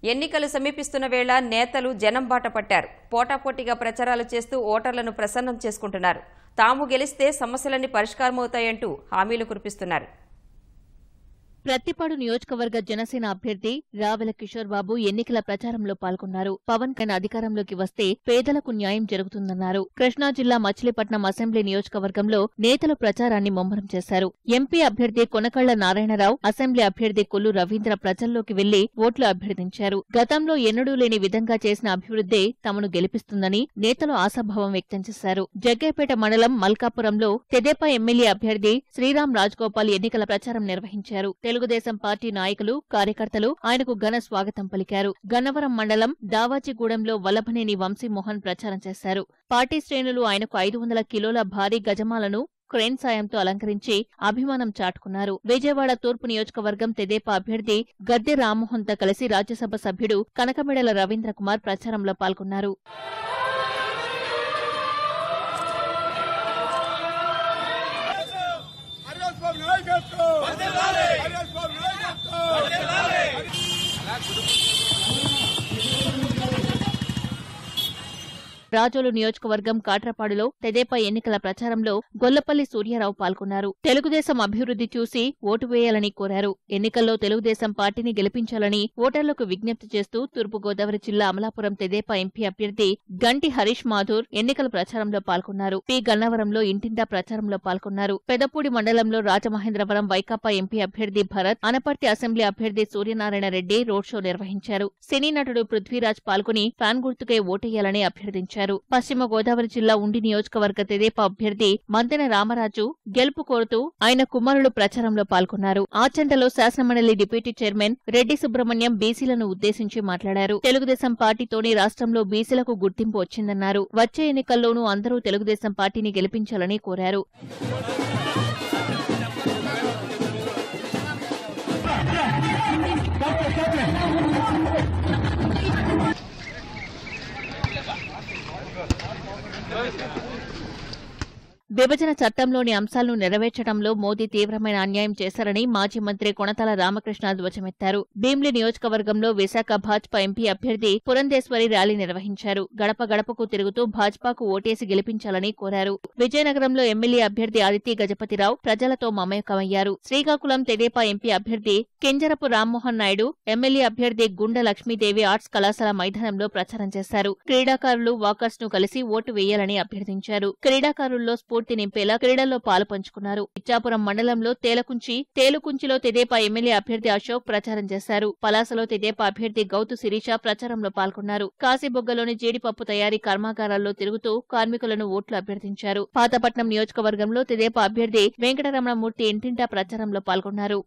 ఎన్నికలు సమీపిస్తున్న వేళ నేతలు జనం బాట పట్టారు. పోటాపోటీగా ప్రచారాలు చేస్తూ ఓటర్లను ప్రసన్నం చేసుకుంటున్నారు. తాము గెలిస్తే సమస్యలన్నీ పరిష్కారమవుతాయంటూ హామీలు కురిపిస్తున్నారు. ప్రత్తిపాడు నియోజకవర్గ జనసేన అభ్యర్థి రావెల కిషోర్ బాబు ఎన్నికల ప్రచారంలో పాల్గొన్నారు. పవన్ కళ్యాణ్ అధికారంలోకి వస్తే పేదలకు న్యాయం జరుగుతుందన్నారు. కృష్ణా జిల్లా మచిలీపట్నం అసెంబ్లీ నియోజకవర్గంలో నేతలు ప్రచారాన్ని ముమ్మరం చేశారు. ఎంపీ అభ్యర్థి కొనకళ్ల నారాయణరావు, అసెంబ్లీ అభ్యర్థి కొల్లు రవీంద్ర ప్రజల్లోకి వెళ్లి ఓట్లు అభ్యర్థించారు. గతంలో ఎన్నడూ లేని విధంగా చేసిన అభివృద్దే తమను గెలిపిస్తుందని నేతలు ఆశాభావం వ్యక్తం చేశారు. జగ్గయ్యపేట మండలం మల్కాపురంలో తెదేపా ఎమ్మెల్యే అభ్యర్థి శ్రీరామ్ రాజగోపాల్ ఎన్నికల ప్రచారం నిర్వహించారు. తెలుగుదేశం పార్టీ నాయకులు, కార్యకర్తలు ఆయనకు ఘన స్వాగతం పలికారు. గన్నవరం మండలం దావాజిగూడెంలో వల్లభనేని వంశీమోహన్ ప్రచారం చేశారు. పార్టీ శ్రేణులు ఆయనకు 500 కిలోల భారీ గజమాలను క్రేన్ సాయంతో అలంకరించి అభిమానం చాటుకున్నారు. విజయవాడ తూర్పు నియోజకవర్గం తెదేపా అభ్యర్థి గద్దె రామ్మోహన్తో కలిసి రాజ్యసభ సభ్యుడు కనకమెడల రవీంద్రకుమార్ ప్రచారంలో పాల్గొన్నారు. రాజోలు నియోజకవర్గం కాట్రపాడులో తెదేపా ఎన్నికల ప్రచారంలో గొల్లపల్లి సూర్యారావు పాల్గొన్నారు. తెలుగుదేశం అభివృద్ధి చూసి ఓటు వేయాలని కోరారు. ఎన్నికల్లో తెలుగుదేశం పార్టీని గెలిపించాలని ఓటర్లకు విజ్ఞప్తి చేస్తూ తూర్పుగోదావరి జిల్లా అమలాపురం తెదేపా ఎంపీ అభ్యర్థి గంటి హరీష్ మాథూర్ ఎన్నికల ప్రచారంలో పాల్గొన్నారు. పి గన్నవరంలో ఇంటింటా ప్రచారంలో పాల్గొన్నారు. పెదపూడి మండలంలో రాజమహేంద్రవరం వైకాపా ఎంపీ అభ్యర్థి భరత్, అనపర్తి అసెంబ్లీ అభ్యర్థి సూర్యనారాయణ రెడ్డి రోడ్ షో నిర్వహించారు. సినీ నటుడు పృథ్వీరాజ్ పాల్గొని ఫ్యాన్ గుర్తుకై ఓటేయాలని అభ్యర్థించారు. పశ్చిమ గోదావరి జిల్లా ఉండి నియోజకవర్గ తెదేపా అభ్యర్థి మంతెన రామరాజు గెలుపు కోరుతూ ఆయన కుమారులు ప్రచారంలో పాల్గొన్నారు. ఆచంటలో శాసనమండలి డిప్యూటీ చైర్మన్ రెడ్డి సుబ్రహ్మణ్యం బీసీలను ఉద్దేశించి మాట్లాడారు. తెలుగుదేశం పార్టీతోనే రాష్ట్రంలో బీసీలకు గుర్తింపు వచ్చిందన్నారు. వచ్చే ఎన్నికల్లోనూ అందరూ తెలుగుదేశం పార్టీని గెలిపించాలని కోరారు. విభజన చట్టంలోని అంశాలను నెరవేర్చడంలో మోదీ తీవ్రమైన అన్యాయం చేశారని మాజీ మంత్రి కొణతాల రామకృష్ణ ధ్వజమెత్తారు. భీమిలి నియోజకవర్గంలో విశాఖ భాజపా ఎంపీ అభ్యర్థి పురంధేశ్వరి ర్యాలీ నిర్వహించారు. గడప గడపకు తిరుగుతూ భాజపాకు ఓటేసి గెలిపించాలని కోరారు. విజయనగరంలో ఎమ్మెల్యే అభ్యర్థి ఆదిత్య గజపతిరావు ప్రజలతో మమేకమయ్యారు. శ్రీకాకుళం తెదేపా ఎంపీ అభ్యర్థి కింజరపు రామ్మోహన్ నాయుడు, ఎమ్మెల్యే అభ్యర్థి గుండ లక్ష్మీదేవి ఆర్ట్స్ కళాశాల మైదానంలో ప్రచారం చేశారు. క్రీడాకారులు, వాకర్స్ ను కలిసి ఓటు వేయాలని అభ్యర్థించారు. క్రీడాకారుల్లో నింపేలా క్రీడల్లో పాలుపంచుకున్నారు. ఇచ్చాపురం మండలంలో తేలుకుంచిలో తెదేపా ఎమ్మెల్యే అభ్యర్థి అశోక్ ప్రచారం చేశారు. పలాసలో తెదేపా అభ్యర్థి గౌతు శిరీష ప్రచారంలో పాల్గొన్నారు. కాశీబొగ్గలోని జీడిపప్పు తయారీ కర్మాగారాల్లో తిరుగుతూ కార్మికులను ఓట్లు అభ్యర్థించారు. పాతపట్నం నియోజకవర్గంలో తెదేపా అభ్యర్థి వెంకటరమణమూర్తి ఇంటింటా ప్రచారంలో పాల్గొన్నారు.